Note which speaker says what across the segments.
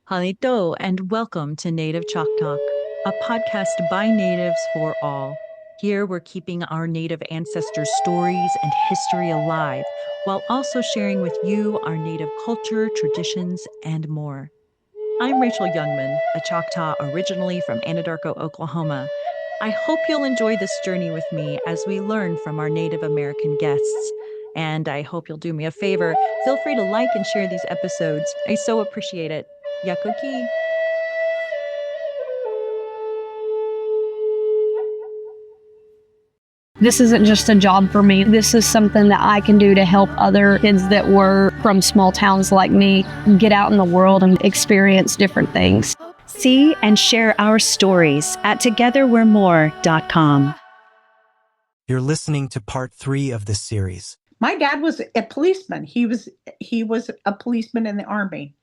Speaker 1: Halito, and welcome to Native ChocTalk, a podcast by natives for all. Here we're keeping our Native ancestors' stories and history alive, while also sharing with you our Native culture, traditions, and more. I'm Rachel Youngman, a Choctaw originally from Anadarko, Oklahoma. I hope you'll enjoy this journey with me as we learn from our Native American guests. And I hope you'll do me a favor. Feel free to like and share these episodes. I so appreciate it. Yakoki.
Speaker 2: This isn't just a job for me. This is something that I can do to help other kids that were from small towns like me get out in the world and experience different things.
Speaker 1: See and share our stories at togetherwe'remore.com.
Speaker 3: You're listening to part 3 of this series.
Speaker 4: My dad was a policeman. He was a policeman in the army.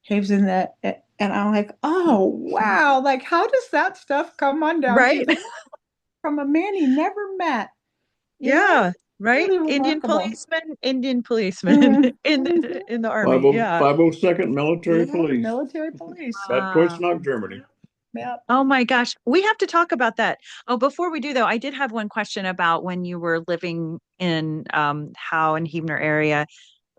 Speaker 4: He was in the, and I'm like, oh wow, like how does that stuff come on down
Speaker 1: Right?
Speaker 4: from a man he never met? You
Speaker 1: Yeah,
Speaker 4: know?
Speaker 1: right?
Speaker 4: Really
Speaker 1: Indian
Speaker 4: remarkable.
Speaker 1: policeman
Speaker 4: Mhm,
Speaker 1: in
Speaker 4: mhm.
Speaker 1: in the army. Yeah.
Speaker 5: 502nd Military
Speaker 4: Yeah,
Speaker 5: Police.
Speaker 4: military police.
Speaker 5: Bad Kreuznach, Germany.
Speaker 4: Yeah.
Speaker 1: Oh my gosh, we have to talk about that. Oh, before we do though, I did have one question about when you were living in Howe and Heavener area.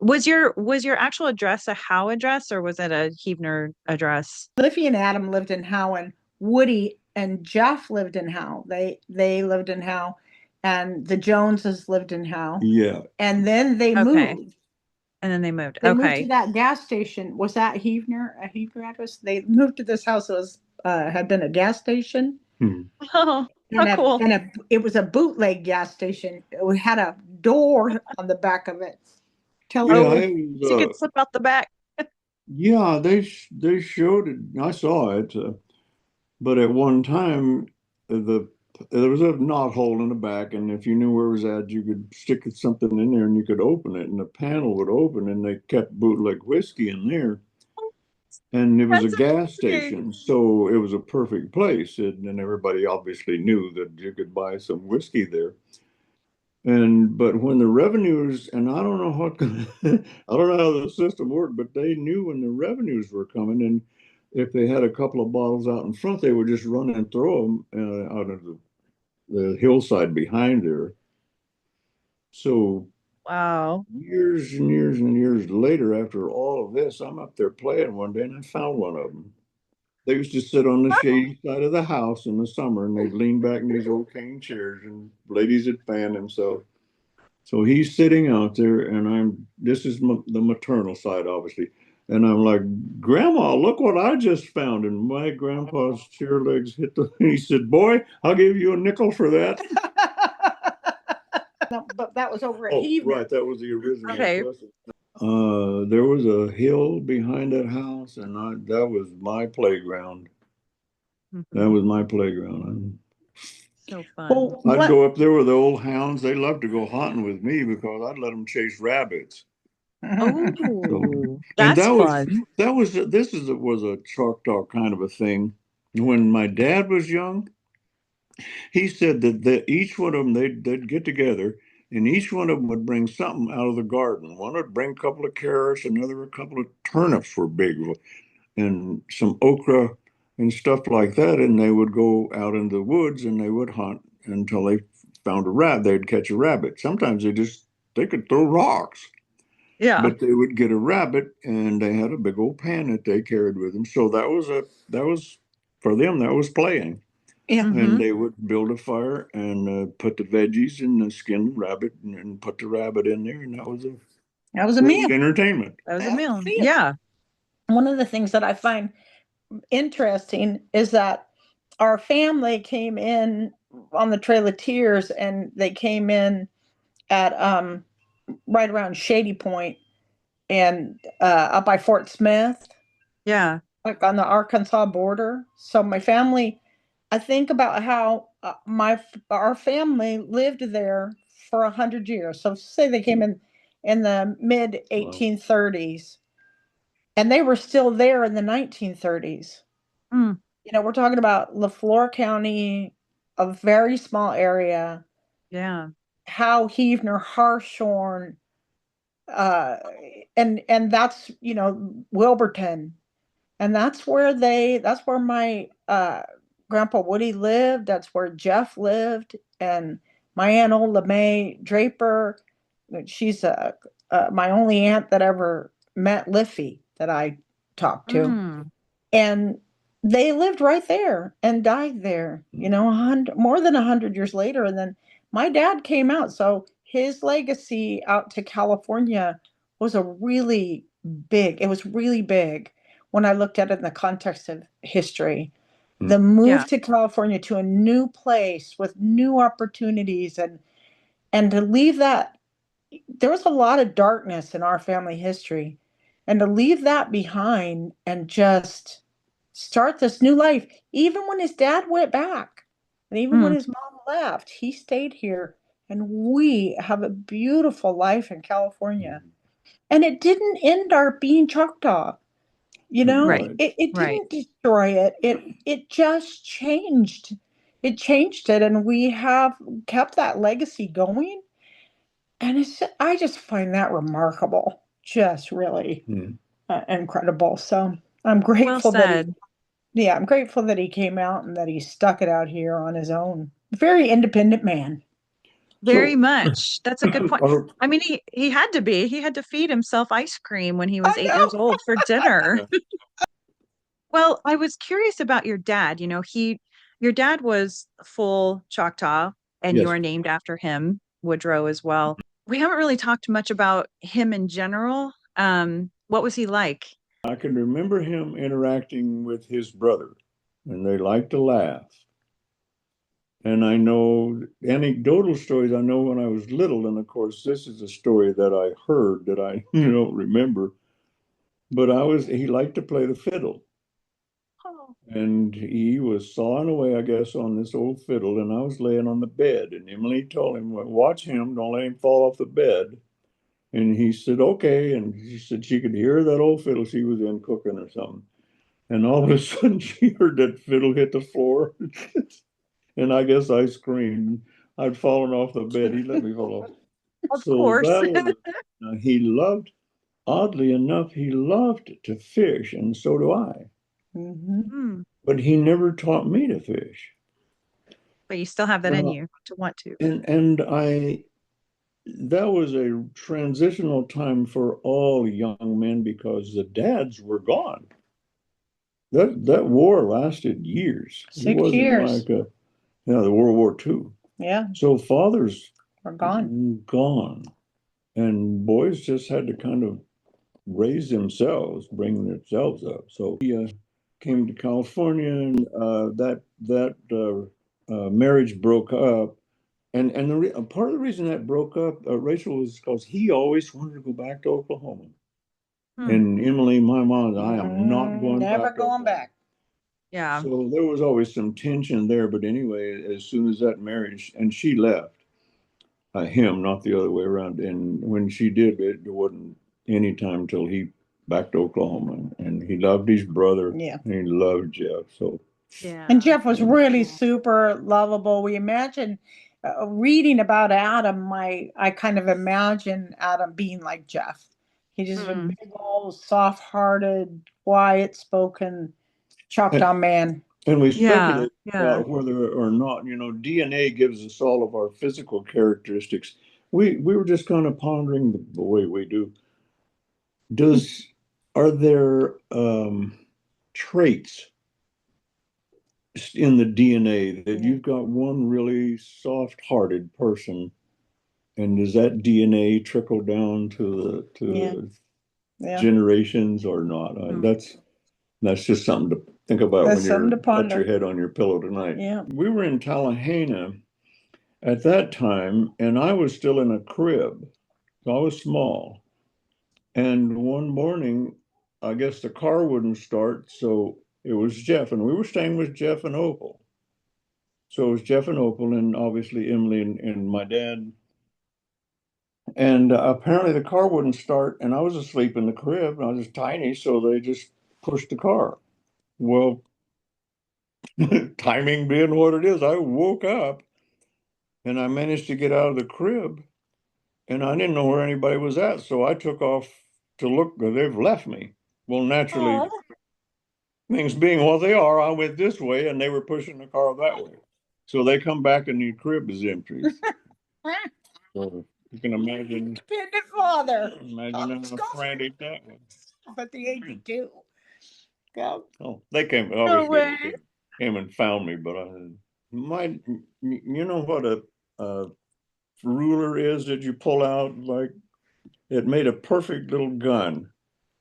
Speaker 1: Was your actual address a Howe address or was it a Heavener address?
Speaker 4: Liffy and Adam lived in Howe, and Woody and Jeff lived in Howe. They lived in Howe, and the Joneses lived in Howe.
Speaker 5: Yeah.
Speaker 4: And then they
Speaker 1: Okay.
Speaker 4: moved.
Speaker 1: And then they moved.
Speaker 4: They moved to
Speaker 1: Okay.
Speaker 4: that gas station. Was that Heavener? A Heavener address? They moved to this house that was had been a gas station,
Speaker 1: Oh,
Speaker 4: and
Speaker 1: cool.
Speaker 4: it was a bootleg gas station. It had a door on the back of it. Tell
Speaker 5: Yeah,
Speaker 1: Oh,
Speaker 4: it
Speaker 5: it
Speaker 1: so you
Speaker 5: was,
Speaker 1: could slip out the back.
Speaker 5: yeah, they showed it. I saw it, but at one time, there was a knot hole in the back, and if you knew where it was at, you could stick something in there and you could open it, and the panel would open, and they kept bootleg whiskey in there. And it was a
Speaker 1: That's
Speaker 5: gas
Speaker 1: amazing.
Speaker 5: station, so it was a perfect place. And everybody obviously knew that you could buy some whiskey there. And but when the revenues, and I don't know what, I don't know how the system worked, but they knew when the revenues were coming, and if they had a couple of bottles out in front, they would just run and throw them out of the hillside behind there. So
Speaker 1: Wow.
Speaker 5: years and years and years later, after all of this, I'm up there playing one day, and I found one of them. They used to sit on the shady side of the house in the summer, and they'd lean back in these old cane chairs, and ladies would fan themselves. So he's sitting out there, and this is the maternal side, obviously. And I'm like, Grandma, look what I just found. And my grandpa's chair legs hit he said, Boy, I'll give you a nickel for that.
Speaker 4: no, but that was over at
Speaker 5: Oh,
Speaker 4: Heavener.
Speaker 5: right. That was the original
Speaker 1: Okay.
Speaker 5: address. There was a hill behind that house, and that was my playground. That was my playground.
Speaker 1: So fun.
Speaker 4: Well,
Speaker 5: I'd
Speaker 4: what,
Speaker 5: go up there with the old hounds. They loved to go hunting with me because I'd let them chase rabbits.
Speaker 1: Oh,
Speaker 5: And
Speaker 1: that's
Speaker 5: that was
Speaker 1: fun.
Speaker 5: was a Choctaw kind of a thing. When my dad was young, he said that each one of them they'd get together, and each one of them would bring something out of the garden. One would bring a couple of carrots, another a couple of turnips were big, and some okra and stuff like that. And they would go out in the woods and they would hunt until they found a rat. They'd catch a rabbit. Sometimes they could throw rocks,
Speaker 1: Yeah.
Speaker 5: but they would get a rabbit, and they had a big old pan that they carried with them. So that was for them. That was playing.
Speaker 4: yeah.
Speaker 1: Mm-hmm.
Speaker 5: And they would build a fire and put the veggies in the skinned rabbit, and put the rabbit in there, and
Speaker 4: That was a
Speaker 5: that
Speaker 4: meal.
Speaker 5: was entertainment.
Speaker 1: That was a
Speaker 4: That was
Speaker 1: meal.
Speaker 4: a meal.
Speaker 1: Yeah.
Speaker 4: One of the things that I find interesting is that our family came in on the Trail of Tears, and they came in at right around Shady Point and up by Fort Smith,
Speaker 1: Yeah.
Speaker 4: like on the Arkansas border. So my family, I think about how our family lived there for 100 years. So say they came in the mid
Speaker 5: Wow.
Speaker 4: 1830s, and they were still there in the 1930s.
Speaker 1: Mm.
Speaker 4: We're talking about LaFleur County, a very small area.
Speaker 1: Yeah.
Speaker 4: Howe, Heavener, Harshorn, uh, and that's Wilburton, And that's where my grandpa Woody lived. That's where Jeff lived. And my aunt Ola Mae Draper, she's my only aunt that ever met Liffey that I talked to.
Speaker 1: Mm,
Speaker 4: And they lived right there and died there, you know, more than 100 years later. And then my dad came out, so his legacy out to California was a really it was really big when I looked at it in the context of history. The
Speaker 1: yeah.
Speaker 4: move to California, to a new place with new opportunities, and to leave that, there was a lot of darkness in our family history, and to leave that behind and just start this new life. Even when his dad went back, and even when
Speaker 1: Mm,
Speaker 4: his mom left, he stayed here, and we have a beautiful life in California. And it didn't end our being Choctaw. You know,
Speaker 1: right,
Speaker 5: Right.
Speaker 4: it
Speaker 1: right.
Speaker 4: didn't destroy it. It just changed. It changed it, and we have kept that legacy going. And I just find that remarkable, just really
Speaker 5: Hmm.
Speaker 4: incredible. So I'm
Speaker 1: Well
Speaker 4: grateful that
Speaker 1: said.
Speaker 4: yeah, I'm grateful that he came out and that he stuck it out here on his own. Very independent man.
Speaker 1: Very
Speaker 5: So,
Speaker 1: much. That's a good point.
Speaker 5: our,
Speaker 1: I mean, he had to be. He had to feed himself ice cream when he was
Speaker 4: I
Speaker 1: 8 years
Speaker 4: know.
Speaker 1: old for dinner.
Speaker 5: yeah,
Speaker 1: Well, I was curious about your dad. Your dad was full Choctaw, and you
Speaker 5: yes,
Speaker 1: are named after him, Woodrow as well. We haven't really talked much about him in general. What was he like?
Speaker 5: I can remember him interacting with his brother, and they liked to laugh. And I know anecdotal stories I know when I was little, and of course, this is a story that I heard that I don't remember. But he liked to play the fiddle.
Speaker 1: Oh,
Speaker 5: And he was sawing away, I guess, on this old fiddle, and I was laying on the bed. And Emily told him, "Well, watch him, don't let him fall off the bed." And he said, "Okay." And she said she could hear that old fiddle she was in cooking or something. And all of a sudden, she heard that fiddle hit the floor. And I guess I screamed. I'd fallen off the bed. He let me fall off.
Speaker 1: of
Speaker 5: So
Speaker 1: course.
Speaker 5: that was, he loved, oddly enough, he loved to fish, and so do I.
Speaker 4: Hmm.
Speaker 1: Hmm.
Speaker 5: But he never taught me to fish.
Speaker 1: But you still have that in
Speaker 5: Well,
Speaker 1: you to want to.
Speaker 5: that was a transitional time for all young men because the dads were gone. That war lasted years. It
Speaker 4: Six
Speaker 5: wasn't
Speaker 4: years.
Speaker 5: like the World War II.
Speaker 4: Yeah,
Speaker 5: So fathers
Speaker 4: we're gone.
Speaker 5: gone, and boys just had to kind of raise themselves, bring themselves up. So he came to California, and that marriage broke up. And part of the reason that broke up, Rachel, was because he always wanted to go back to Oklahoma.
Speaker 1: Hmm.
Speaker 5: And Emily, my mom, I am not going
Speaker 4: Never
Speaker 5: back to
Speaker 4: going
Speaker 5: Oklahoma.
Speaker 4: back.
Speaker 1: Yeah.
Speaker 5: So there was always some tension there. But anyway, as soon as that marriage, and she left, him, not the other way around. And when she did, it wasn't any time till he back to Oklahoma. And he loved his brother
Speaker 4: Yeah.
Speaker 5: and he loved Jeff. So,
Speaker 4: And
Speaker 1: Yeah.
Speaker 4: Jeff was really super lovable. We imagine reading about Adam, I kind of imagine Adam being like Jeff. He's just a
Speaker 1: Mm.
Speaker 4: big old soft-hearted, quiet-spoken
Speaker 5: and,
Speaker 4: Choctaw man.
Speaker 5: and we
Speaker 1: Yeah.
Speaker 5: speculate
Speaker 1: Yeah.
Speaker 5: about whether or not, DNA gives us all of our physical characteristics. We were just kind of pondering the way we do. Does are there traits in the DNA that
Speaker 4: Yeah.
Speaker 5: you've got one really soft-hearted person, and does that DNA trickle down to
Speaker 4: Yeah.
Speaker 5: the
Speaker 4: Yeah.
Speaker 5: generations or not?
Speaker 1: Mm.
Speaker 5: That's just something to think about
Speaker 4: That's
Speaker 5: when
Speaker 4: something
Speaker 5: you're
Speaker 4: to
Speaker 5: got your
Speaker 4: ponder.
Speaker 5: head on your pillow tonight.
Speaker 4: Yeah.
Speaker 5: We were in Tallahassee at that time, and I was still in a crib. So I was small. And one morning, I guess the car wouldn't start, so it was Jeff, and we were staying with Jeff and Opal. So it was Jeff and Opal, and obviously Emily and my dad. And apparently the car wouldn't start, and I was asleep in the crib, and I was tiny, so they just pushed the car. Well, timing being what it is, I woke up and I managed to get out of the crib, and I didn't know where anybody was at, so I took off to look. They've left me. Well, naturally,
Speaker 4: Oh.
Speaker 5: Things being what they are, I went this way and they were pushing the car that way. So they come back and the crib is empty. So you can imagine.
Speaker 4: Independent father.
Speaker 5: Imagine how frantic that was.
Speaker 4: But the 82. Go.
Speaker 5: Oh, they came,
Speaker 4: No
Speaker 5: obviously,
Speaker 4: way.
Speaker 5: they came and found me, but you know what a ruler is that you pull out? Like, it made a perfect little gun.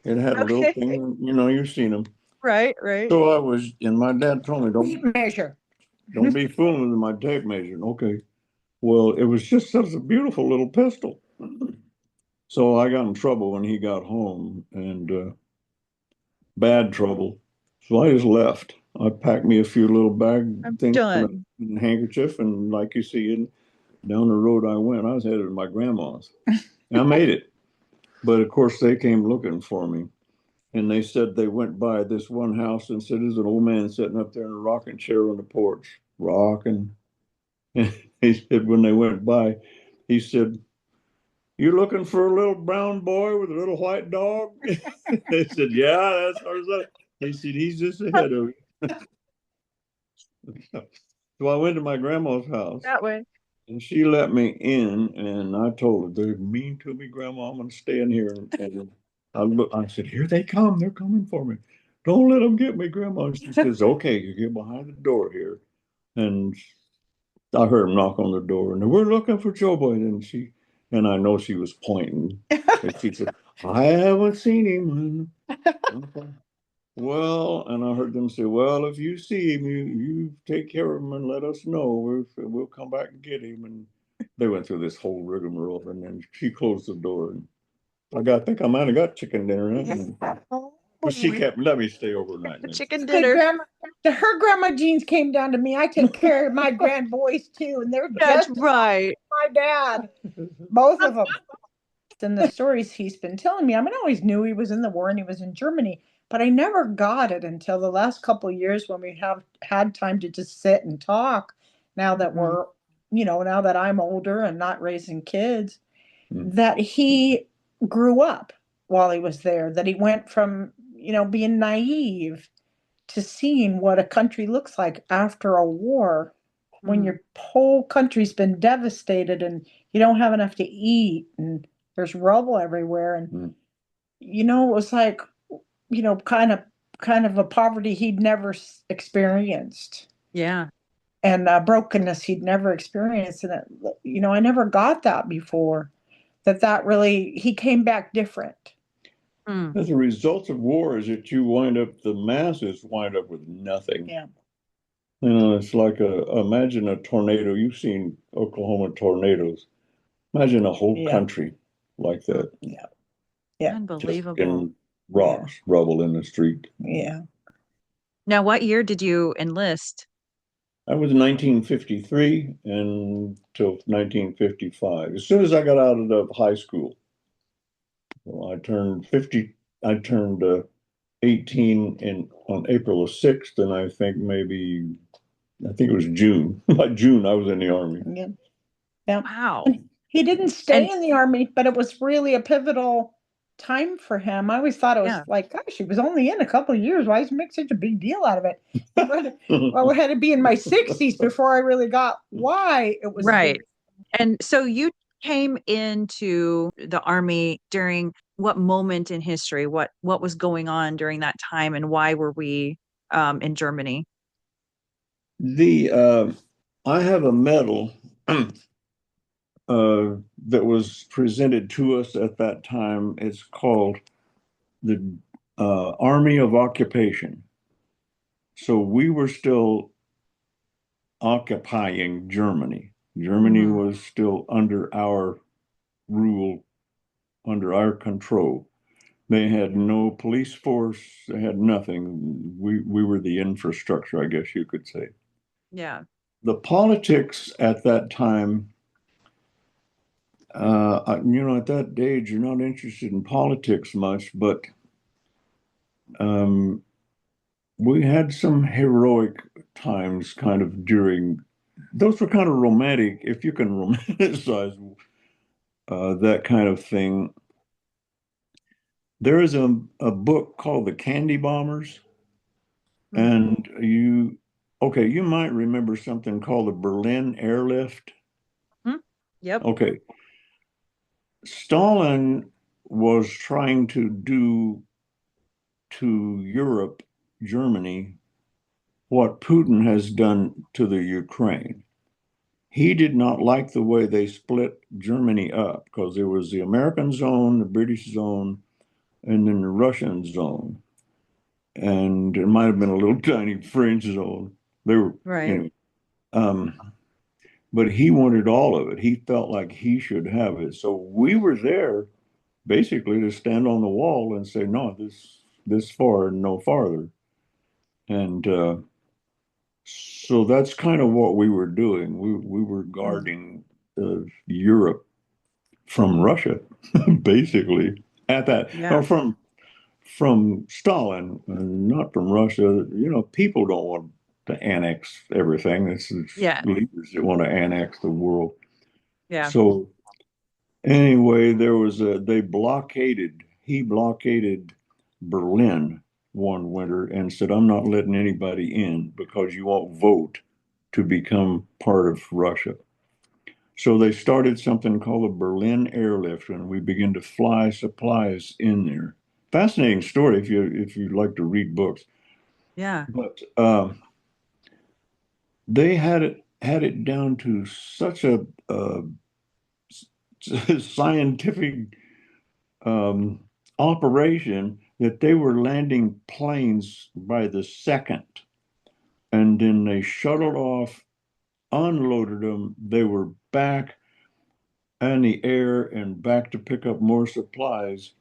Speaker 5: It had a little
Speaker 4: Okay.
Speaker 5: thing, you know, you've seen them.
Speaker 1: Right, right.
Speaker 5: So I was, and my dad told me,
Speaker 4: Tape measure.
Speaker 5: don't be fooling with my tape measure. Okay. Well, it was just such a beautiful little pistol. So I got in trouble when he got home, and bad trouble. So I just left. I packed me a few little bag
Speaker 1: I'm
Speaker 5: things
Speaker 1: done.
Speaker 5: and a handkerchief, and like you see, down the road I went. I was headed to my grandma's. And I made it. But of course, they came looking for me. And they said they went by this one house and said, there's an old man sitting up there in a rocking chair on the porch, rocking. And he said, when they went by, he said, you looking for a little brown boy with a little white dog? They said, yeah, that's our son. He said, he's just ahead of me. So I went to my grandma's house
Speaker 1: That way.
Speaker 5: and she let me in, and I told her, they're mean to me, Grandma. I'm gonna stay in here. And I said, here they come, they're coming for me. Don't let them get me, Grandma. She says, okay, you get behind the door here. And I heard him knock on the door, and we're looking for Joe Boy. And I know she was pointing. And she said, I haven't seen him. Okay. Well, and I heard them say, well, if you see him, you take care of him and let us know. We'll come back and get him. And they went through this whole rigmarole, and then she closed the door. And I think I might have got chicken dinner. But she kept let me stay overnight.
Speaker 1: Chicken
Speaker 4: Okay,
Speaker 1: dinner.
Speaker 4: her grandma genes came down to me. I take care of my grand boys too, and they're
Speaker 1: That's
Speaker 4: just
Speaker 1: right.
Speaker 4: my dad, both of them. In the stories he's been telling me, I mean, I always knew he was in the war and he was in Germany, but I never got it until the last couple of years when we have had time to just sit and talk. Now that we're, now that I'm older and not raising kids, that he grew up while he was there, that he went from, being naive to seeing what a country looks like after a war when your whole country's been devastated and you don't have enough to eat and there's rubble everywhere. And it was like, kind of a poverty he'd never experienced.
Speaker 1: Yeah.
Speaker 4: And brokenness he'd never experienced. And I never got that before. That really, he came back different.
Speaker 5: As a result of war is that the masses wind up with nothing.
Speaker 4: Yeah.
Speaker 5: It's like imagine a tornado. You've seen Oklahoma tornadoes. Imagine a whole country like that.
Speaker 4: Yeah. Yeah.
Speaker 1: Unbelievable.
Speaker 5: Just in rocks, rubble in the street.
Speaker 4: Yeah.
Speaker 1: Now, what year did you enlist?
Speaker 5: I was 1953 until 1955. As soon as I got out of the high school, well, I turned 50. I turned 18 on April 6th, and I think it was June. By June, I was in the Army.
Speaker 4: Yeah. Yeah.
Speaker 1: Wow.
Speaker 4: He didn't stay in the Army, but it was really a pivotal time for him. I always thought it was like, gosh, he was only in a couple of years. Why does he make such a big deal out of it? Well, I had to be in my 60s before I really got why it was
Speaker 1: right.
Speaker 4: big.
Speaker 1: And so you came into the Army during what moment in history? What was going on during that time, and why were we in Germany?
Speaker 5: I have a medal that was presented to us at that time. It's called the Army of Occupation. So we were still occupying Germany. Germany was still under our rule, under our control. They had no police force. They had nothing. We were the infrastructure, I guess you could say.
Speaker 1: Yeah.
Speaker 5: The politics at that time, at that age, you're not interested in politics much, but we had some heroic times kind of those were kind of romantic, if you can romanticize that kind of thing. There is a book called The Candy Bombers. And you might remember something called the Berlin airlift.
Speaker 1: Yep.
Speaker 5: Okay. Stalin was trying to do to Europe, Germany, what Putin has done to the Ukraine. He did not like the way they split Germany up because there was the American zone, the British zone, and then the Russian zone. And there might have been a little tiny French zone. They were,
Speaker 1: Right.
Speaker 5: anyway. But he wanted all of it. He felt like he should have it. So we were there basically to stand on the wall and say, no, this far and no farther. And so that's kind of what we were doing. We were guarding Europe from Russia, basically at that,
Speaker 1: Yeah.
Speaker 5: or from Stalin, not from Russia. People don't want to annex everything. It's
Speaker 1: Yeah.
Speaker 5: leaders that want to annex the world.
Speaker 1: Yeah.
Speaker 5: So anyway, he blockaded Berlin one winter and said, I'm not letting anybody in because you won't vote to become part of Russia. So they started something called the Berlin airlift, and we began to fly supplies in there. Fascinating story if you like to read books.
Speaker 1: Yeah.
Speaker 5: But they had it down to such a scientific um, operation that they were landing planes by the second. And then they shuttled off, unloaded them. They were back in the air and back to pick up more supplies.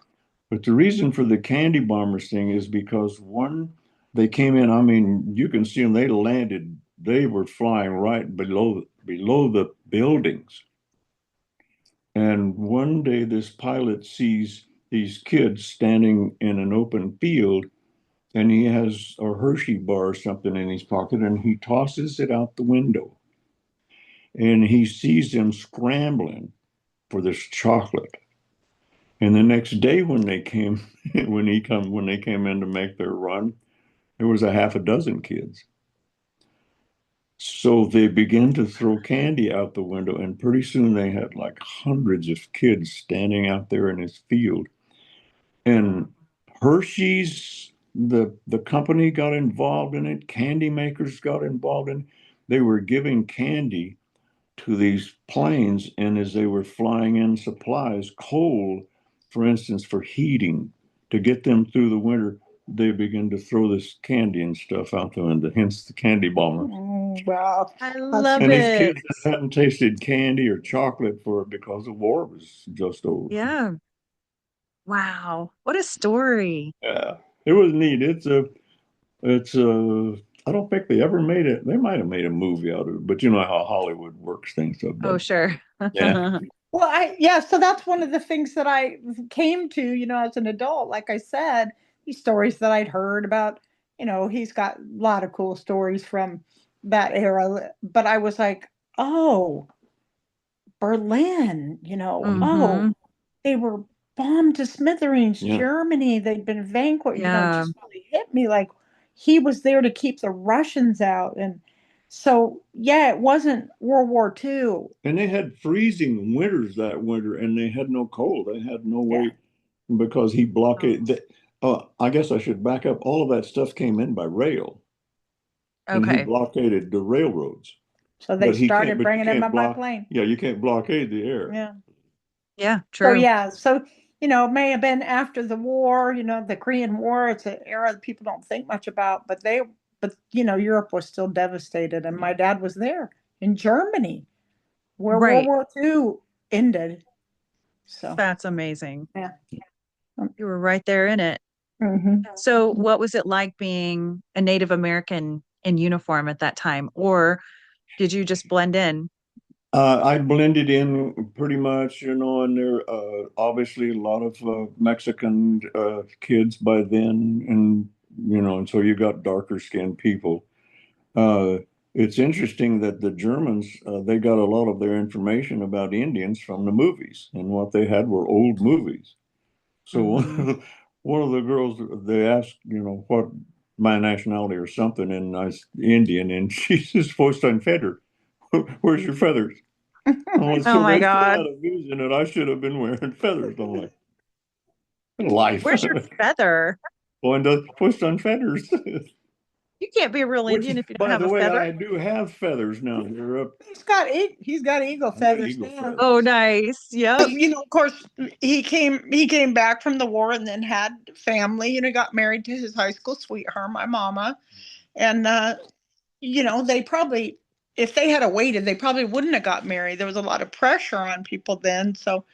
Speaker 5: But the reason for the candy bombers thing is because one, they came in, I mean, you can see them, they landed, they were flying right below the buildings. And one day this pilot sees these kids standing in an open field and he has a Hershey bar or something in his pocket and he tosses it out the window. And he sees them scrambling for this chocolate. And the next day when they came when they came in to make their run, there was a half a dozen kids. So they began to throw candy out the window, and pretty soon they had like hundreds of kids standing out there in this field. And Hershey's, the company got involved in it, candy makers got involved in it. They were giving candy to these planes, and as they were flying in supplies, coal, for instance, for heating, to get them through the winter, they began to throw this candy and stuff out the window, hence the candy bombers.
Speaker 4: Wow.
Speaker 1: I
Speaker 4: That's
Speaker 1: love
Speaker 5: And these
Speaker 1: it.
Speaker 5: kids hadn't tasted candy or chocolate for because the war was just over.
Speaker 1: Yeah. Wow. What a story.
Speaker 5: Yeah, it was neat. It's I don't think they ever made it. They might have made a movie out of it, but you know how Hollywood works things up.
Speaker 1: Oh,
Speaker 5: But
Speaker 1: sure.
Speaker 5: yeah,
Speaker 4: Well, yeah, so that's one of the things that I came to, as an adult. Like I said, these stories that I'd heard about, he's got a lot of cool stories from that era. But I was like, oh, Berlin, oh,
Speaker 1: Hmm.
Speaker 4: they were bombed to smithereens.
Speaker 5: yeah.
Speaker 4: Germany, they'd been vanquished, it
Speaker 1: Yeah.
Speaker 4: just really hit me like he was there to keep the Russians out. And so, yeah, it wasn't World War II.
Speaker 5: And they had freezing winters that winter, and they had no coal. They had no
Speaker 4: Yeah.
Speaker 5: way because he blockaded. I guess I should back up. All of that stuff came in by rail, and he
Speaker 1: Okay.
Speaker 5: blockaded the railroads.
Speaker 4: So they
Speaker 5: But he can't.
Speaker 4: started
Speaker 5: But you
Speaker 4: bringing them
Speaker 5: can't
Speaker 4: up by
Speaker 5: block.
Speaker 4: plane.
Speaker 5: Yeah, you can't blockade the air.
Speaker 4: Yeah.
Speaker 1: Yeah,
Speaker 4: So
Speaker 1: true.
Speaker 4: yeah, so it may have been after the war, the Korean War. It's an era that people don't think much about, but Europe was still devastated, and my dad was there in Germany where World
Speaker 1: Right.
Speaker 4: War II ended. So
Speaker 1: That's amazing.
Speaker 4: yeah.
Speaker 1: You were right there in it.
Speaker 4: Hmm.
Speaker 1: So, what was it like being a Native American in uniform at that time? Or did you just blend in?
Speaker 5: I blended in pretty much, and there obviously a lot of Mexican kids by then, and so you got darker skinned people. Uh, it's interesting that the Germans, they got a lot of their information about Indians from the movies, and what they had were old movies. So
Speaker 1: Hmm.
Speaker 5: one of the girls, they asked, what my nationality or something, and I was Indian, and she just voiced on feather. Where's your feathers? I'm like,
Speaker 1: Oh
Speaker 5: so
Speaker 1: my
Speaker 5: they still
Speaker 1: God.
Speaker 5: had a vision that I should have been wearing feathers. I'm like, life.
Speaker 1: Where's your feather?
Speaker 5: Going to twist on feathers.
Speaker 1: You can't be a real
Speaker 5: Which,
Speaker 1: Indian if you don't
Speaker 5: by
Speaker 1: have
Speaker 5: the
Speaker 1: a
Speaker 5: way,
Speaker 1: feather.
Speaker 5: I do have feathers now. They're up.
Speaker 4: He's got eagle feathers
Speaker 5: Eagle
Speaker 4: now.
Speaker 5: feathers.
Speaker 1: Oh, nice. Yep.
Speaker 4: Of course, he came back from the war and then had family. Got married to his high school sweetheart, my mama, and they probably, if they had waited, they probably wouldn't have got married. There was a lot of pressure on people then, so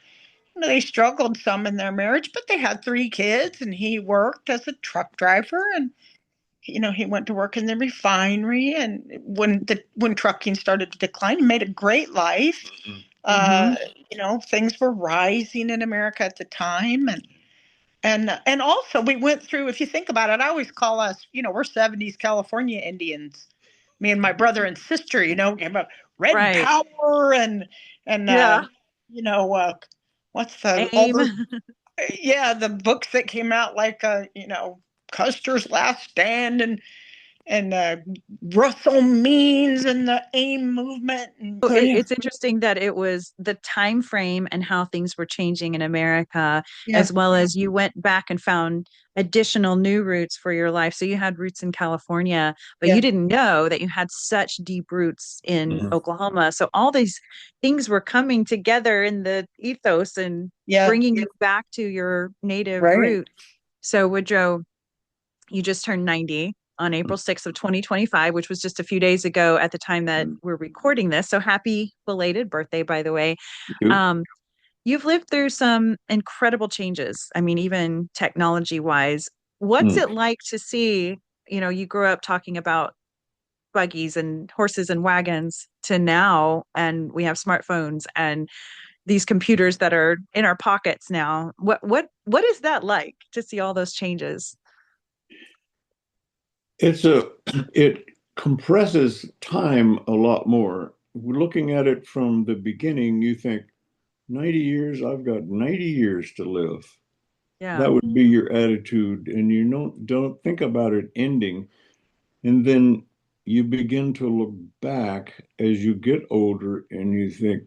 Speaker 4: they struggled some in their marriage, but they had 3 kids, and he worked as a truck driver, and he went to work in the refinery, and when trucking started to decline, he made a great life.
Speaker 1: Mhm.
Speaker 4: Things were rising in America at the time, and also we went through. If you think about it, I always call us, we're '70s California Indians. Me and my brother and sister, about red
Speaker 1: Right.
Speaker 4: power and
Speaker 1: Yeah.
Speaker 4: what's the all
Speaker 1: Aim.
Speaker 4: those the books that came out like Custer's Last Stand and Russell Means and the AIM movement. And
Speaker 1: So
Speaker 4: so yeah,
Speaker 1: it's interesting that it was the time frame and how things were changing in America,
Speaker 4: yeah,
Speaker 1: as well as you went back and found additional new roots for your life. So you had roots in California, but
Speaker 4: yeah,
Speaker 1: you didn't know that you had such deep roots in
Speaker 5: Mhm.
Speaker 1: Oklahoma. So all these things were coming together in the ethos and
Speaker 4: yeah,
Speaker 1: bringing you back to your native
Speaker 4: right,
Speaker 1: root. So Woodrow, you just turned 90 on April 6th of 2025, which was just a few days ago at the time that we're recording this. So happy belated birthday, by the way.
Speaker 5: You.
Speaker 1: Um, you've lived through some incredible changes. I mean, even technology wise. What's
Speaker 5: Mm.
Speaker 1: it like to see, you grew up talking about buggies and horses and wagons to now, and we have smartphones and these computers that are in our pockets now. What is that like to see all those changes?
Speaker 5: It compresses time a lot more. Looking at it from the beginning, you think 90 years, I've got 90 years to live.
Speaker 1: Yeah.
Speaker 5: That would be your attitude, and you don't think about it ending. And then you begin to look back as you get older and you think,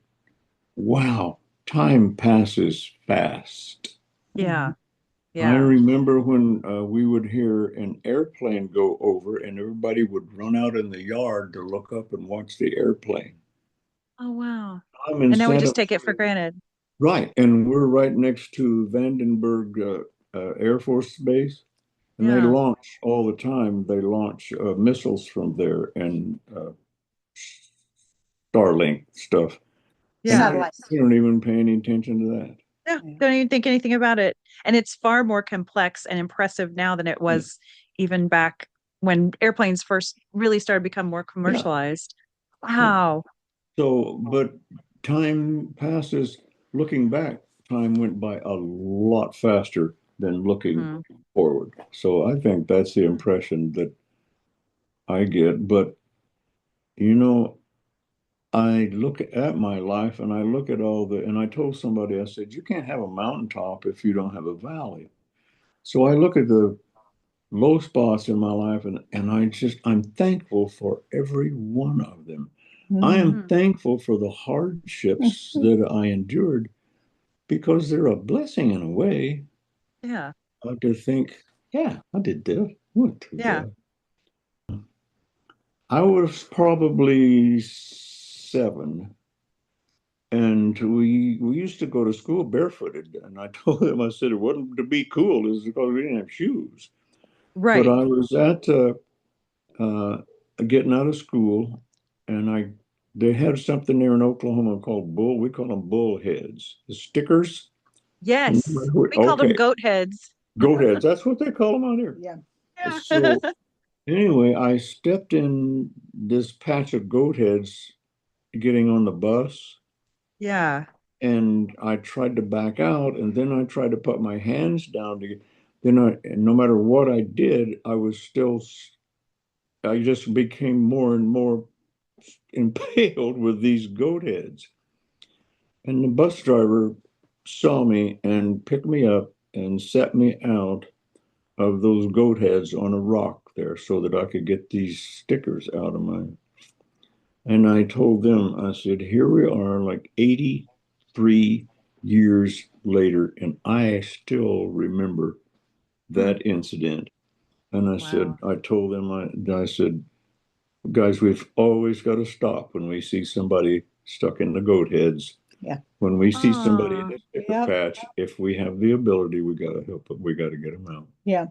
Speaker 5: wow, time passes fast.
Speaker 1: Yeah.
Speaker 5: I
Speaker 1: Yeah.
Speaker 5: remember when we would hear an airplane go over and everybody would run out in the yard to look up and watch the airplane.
Speaker 1: Oh, wow.
Speaker 5: I'm in
Speaker 1: And now we
Speaker 5: Santa
Speaker 1: just take it for granted.
Speaker 5: Right, and we're right next to Vandenberg Air Force Base, and they
Speaker 1: Yeah.
Speaker 5: launch all the time. They launch missiles from there and Starlink stuff, and
Speaker 1: Yeah.
Speaker 5: you don't even pay any attention to that.
Speaker 1: Yeah. Don't even think anything about it. And it's far more complex and impressive now than it
Speaker 5: Yeah,
Speaker 1: was even back when airplanes first really started to become more
Speaker 5: yeah,
Speaker 1: commercialized.
Speaker 5: yeah.
Speaker 1: Wow.
Speaker 5: So, but time passes. Looking back, time went by a lot faster than looking
Speaker 1: Mhm.
Speaker 5: forward. So I think that's the impression that I get. But you know, I look at my life and I look at and I told somebody, I said, you can't have a mountaintop if you don't have a valley. So I look at the low spots in my life and I'm thankful for every one of them. I am
Speaker 1: Mhm.
Speaker 5: thankful for the hardships that I endured because they're a blessing in a way
Speaker 1: Yeah.
Speaker 5: to think, yeah, I did that. Went through
Speaker 1: Yeah.
Speaker 5: that. I was probably 7. And we used to go to school barefooted. And I told them, I said, it wasn't to be cool, is because we didn't have shoes. But
Speaker 1: Right.
Speaker 5: I was at uh, getting out of school, and they had something there in Oklahoma called we call them bullheads, the stickers.
Speaker 1: Yes. We called them
Speaker 5: Okay,
Speaker 1: goat heads.
Speaker 5: goat heads. That's what they call them out here.
Speaker 4: yeah.
Speaker 1: Yeah.
Speaker 5: So anyway, I stepped in this patch of goat heads getting on the bus.
Speaker 1: Yeah.
Speaker 5: And I tried to back out, and then I tried to put my hands down to get, no matter what I did, I just became more and more impaled with these goat heads. And the bus driver saw me and picked me up and set me out of those goat heads on a rock there so that I could get these stickers out of my. And I told them, I said, here we are, like 83 years later, and I still remember that incident. And I told them, I said, guys, we've always got to stop when we see somebody stuck in the goat heads.
Speaker 4: Yeah.
Speaker 5: When we see somebody in
Speaker 1: Aw.
Speaker 5: a sticker patch, if we have the ability, we got to help it. We got to get them out.
Speaker 4: Yeah.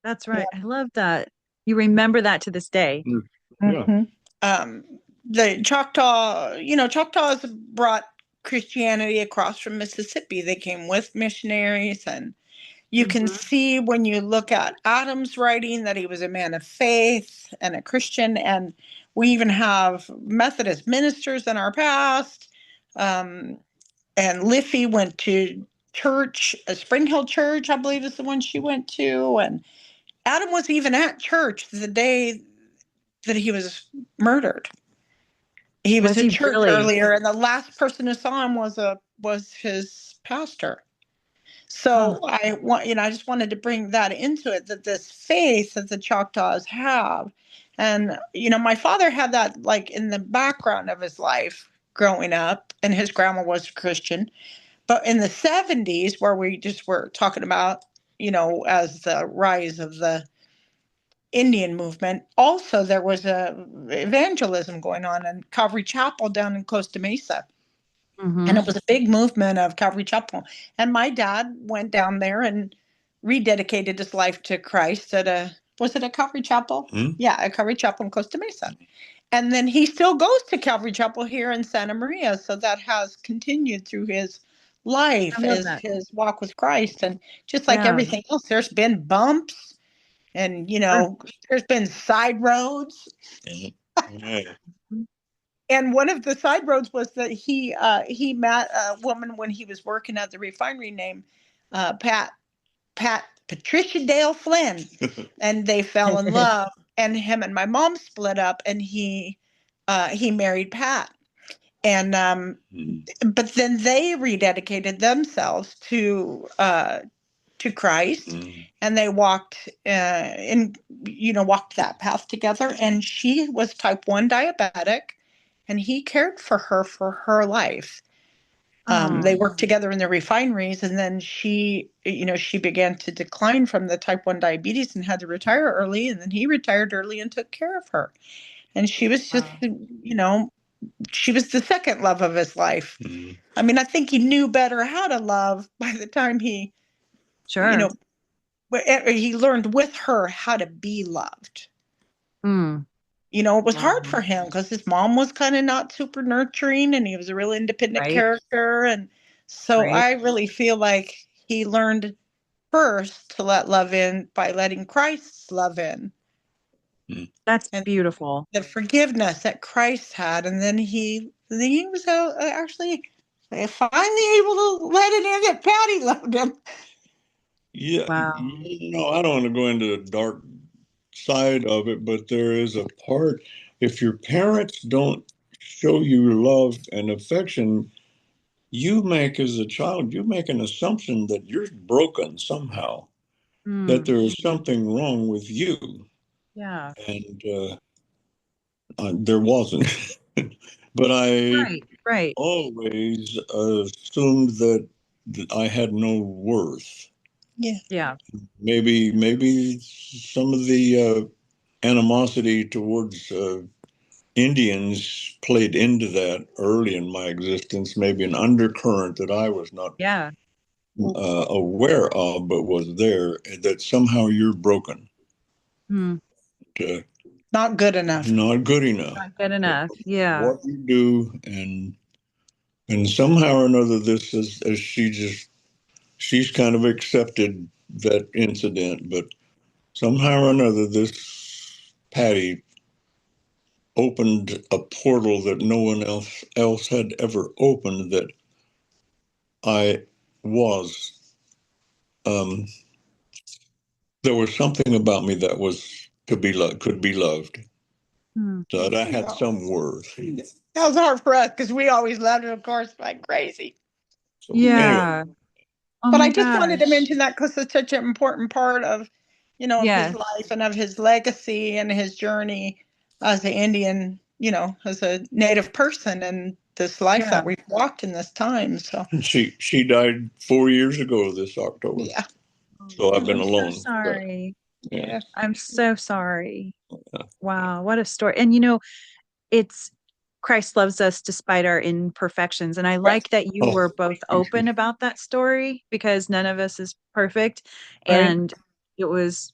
Speaker 1: That's right. I love that. You remember that to this day.
Speaker 5: Yeah.
Speaker 4: The Choctaw, Choctaws brought Christianity across from Mississippi. They came with missionaries, and you can see when you look at Adam's writing that he was a man of faith and a Christian. And we even have Methodist ministers in our past. And Liffey went to church, Spring Hill Church, I believe is the one she went to. And Adam was even at church the day that he was murdered. He was at church earlier, and the last person who saw him was his pastor. So I just wanted to bring that into it, that this faith that the Choctaws have. And, my father had that like in the background of his life growing up, and his grandma was a Christian. But in the 70s, where we just were talking about, as the rise of the Indian movement, also there was a evangelism going on in Calvary Chapel down in Costa Mesa. And it was a big movement of Calvary Chapel. And my dad went down there and rededicated his life to Christ was it a Calvary Chapel? Yeah, a Calvary Chapel in Costa Mesa. And then he still goes to Calvary Chapel here in Santa Maria. So that has continued through his life, his walk with Christ. And just like everything else, there's been bumps and, there's been side roads. And one of the side roads was that he met a woman when he was working at the refinery named Patricia Dale Flynn, and they fell in love. And him and my mom split up, and he married Pat. And but then they rededicated themselves to Christ, and they walked walked that path together. And she was type 1 diabetic, and he cared for her life. They worked together in the refineries, and then she began to decline from the type 1 diabetes and had to retire early, and then he retired early and took care of her. And she was just, she was the second love of his life. I mean, I think he knew better how to love by the time he learned with her how to be loved. It was hard for him because his mom was kind of not super nurturing, and he was a real independent character. And so I really feel like he learned first to let love in by letting Christ's love in.
Speaker 1: That's beautiful.
Speaker 4: The forgiveness that Christ had. And then he was actually finally able to let it in that Patty loved him.
Speaker 5: Yeah. Wow. I don't want to go into the dark side of it, but there is a part, if your parents don't show you love and affection, you make as a child, you make an assumption that you're broken somehow, that there is something wrong with you.
Speaker 1: Yeah.
Speaker 5: And there wasn't. But I always assumed that I had no worth.
Speaker 1: Yeah.
Speaker 5: Maybe some of the animosity towards Indians played into that early in my existence, maybe an undercurrent that I was not aware of, but was there, that somehow you're broken.
Speaker 4: Not good enough.
Speaker 5: Not good enough.
Speaker 1: Not good enough. Yeah.
Speaker 5: What you do, and somehow or another, this is, as she's kind of accepted that incident, but somehow or another, this Patty opened a portal that no one else had ever opened, that I was, there was something about me that was could be loved. So that I had some worth.
Speaker 4: That was hard for us because we always loved it, of course, like crazy.
Speaker 1: So, yeah.
Speaker 5: Anyway.
Speaker 4: But I just wanted to mention that because it's such an important part of of his
Speaker 1: Yeah.
Speaker 4: life and of his legacy and his journey as an Indian, as a Native person and this life
Speaker 1: Yeah.
Speaker 4: that we've walked in this time. So,
Speaker 5: She died 4 years ago this October.
Speaker 4: yeah.
Speaker 5: So I've been
Speaker 1: I'm
Speaker 5: alone.
Speaker 1: so sorry.
Speaker 5: Yeah.
Speaker 1: I'm so sorry.
Speaker 5: Yeah.
Speaker 1: Wow, what a story. And it's Christ loves us despite our imperfections. And I
Speaker 4: Right.
Speaker 1: like that you
Speaker 5: Oh,
Speaker 1: were both open about that story because none of us is perfect.
Speaker 4: Right.
Speaker 1: And it was,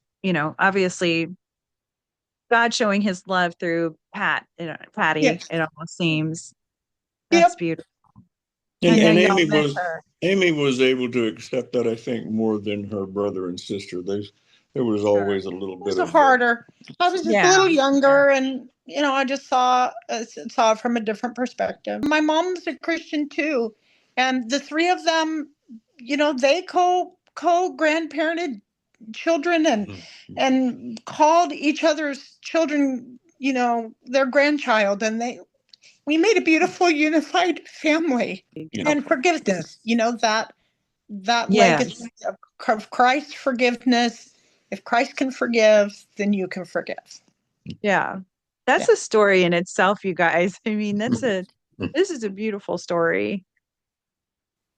Speaker 1: obviously God showing his love through Patty,
Speaker 4: Yes.
Speaker 1: it almost seems. That's
Speaker 4: Yep.
Speaker 1: beautiful. I
Speaker 5: And
Speaker 1: know
Speaker 5: and
Speaker 1: y'all miss her.
Speaker 5: Amy was able to accept that, I think, more than her brother and sister. There was
Speaker 1: Sure.
Speaker 5: always a little
Speaker 4: It
Speaker 5: bit
Speaker 4: was
Speaker 5: of
Speaker 4: harder. I was just a
Speaker 1: Yeah.
Speaker 4: little younger, and I just saw it from a different perspective. My mom's a Christian too, and the three of them, they co grandparented children and called each other's children, their grandchild, and we made a beautiful unified family.
Speaker 5: yeah.
Speaker 4: And forgiveness, that
Speaker 1: Yes.
Speaker 4: legacy of Christ's forgiveness. If Christ can forgive, then you can forgive.
Speaker 1: Yeah. That's
Speaker 4: Yeah.
Speaker 1: a story in itself, you guys. I mean, this is a beautiful story.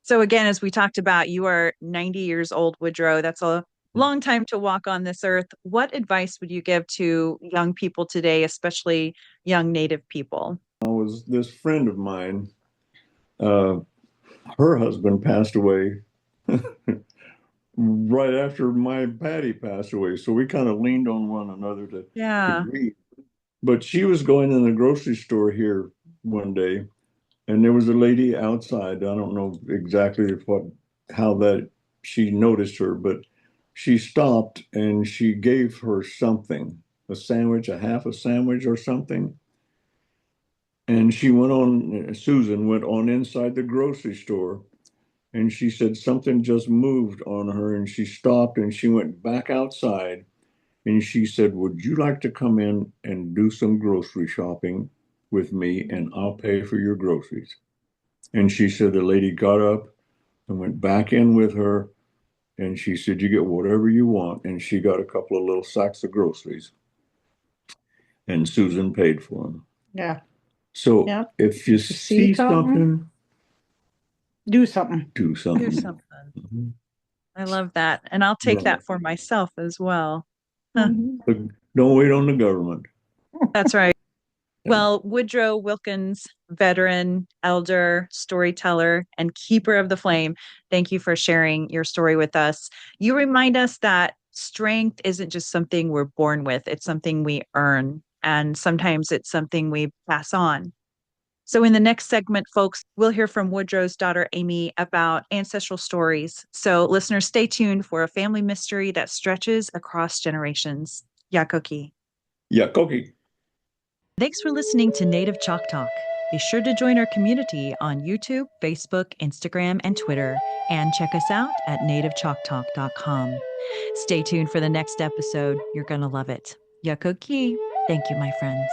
Speaker 1: So again, as we talked about, you are 90 years old, Woodrow. That's a long time to walk on this earth. What advice would you give to young people today, especially young Native people?
Speaker 5: Was this friend of mine, uh, her husband passed away right after my Patty passed away. So we kind of leaned on one another to
Speaker 1: Yeah.
Speaker 5: grieve. But she was going in the grocery store here one day, and there was a lady outside. I don't know exactly how that she noticed her, but she stopped and she gave her something, a sandwich, a half a sandwich or something. And Susan went on inside the grocery store and she said something just moved on her and she stopped and she went back outside and she said, "Would you like to come in and do some grocery shopping with me and I'll pay for your groceries?" And she said the lady got up and went back in with her and she said, "You get whatever you want." And she got a couple of little sacks of groceries and Susan paid for them.
Speaker 4: Yeah.
Speaker 5: So
Speaker 4: Yeah.
Speaker 5: if you
Speaker 4: See
Speaker 5: see
Speaker 4: something?
Speaker 5: something,
Speaker 4: Do something.
Speaker 5: do
Speaker 1: Do
Speaker 5: something.
Speaker 1: something.
Speaker 5: Mhm.
Speaker 1: I love that. And I'll take
Speaker 5: Right.
Speaker 1: that for myself as well. Huh.
Speaker 4: Mhm.
Speaker 5: But don't wait on the government.
Speaker 1: That's right.
Speaker 5: Yeah.
Speaker 1: Well, Woodrow Wilkins, veteran, elder, storyteller, and keeper of the flame, thank you for sharing your story with us. You remind us that strength isn't just something we're born with, it's something we earn. And sometimes it's something we pass on. So, in the next segment, folks, we'll hear from Woodrow's daughter, Amy, about ancestral stories. So, listeners, stay tuned for a family mystery that stretches across generations. Yakoki.
Speaker 5: Yeah, Koki.
Speaker 1: Thanks for listening to Native ChocTalk. Be sure to join our community on YouTube, Facebook, Instagram, and Twitter, and check us out at nativechalktalk.com. Stay tuned for the next episode. You're going to love it. Yakoki. Thank you, my friends.